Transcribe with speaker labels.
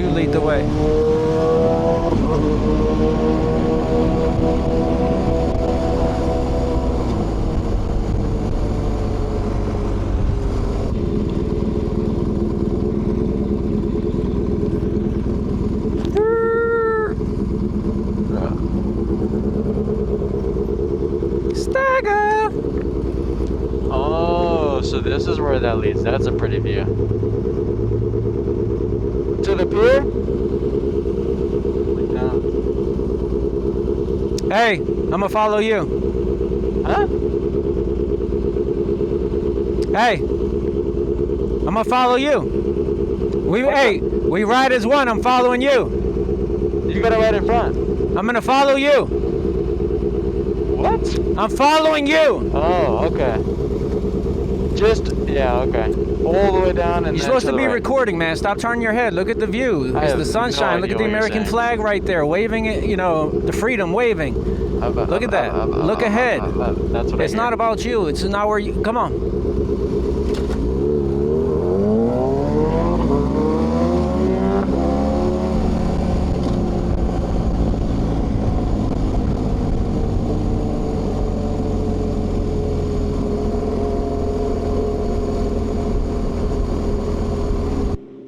Speaker 1: You lead the way. Stagger!
Speaker 2: Oh, so this is where that leads. That's a pretty view. To the pier? Look down.
Speaker 1: Hey, I'm gonna follow you.
Speaker 2: Huh?
Speaker 1: Hey, I'm gonna follow you. We ride as one. I'm following you.
Speaker 2: You got it right in front.
Speaker 1: I'm gonna follow you.
Speaker 2: What?
Speaker 1: I'm following you.
Speaker 2: Oh, okay. Yeah, okay. All the way down and
Speaker 1: You're supposed to be recording, man. Stop turning your head. Look at the view. It's the sunshine. Look at the American flag right there, waving it. You know, the freedom waving. Look at that. Look ahead.
Speaker 2: That's what
Speaker 1: It's not about you. It's not where you. Come on.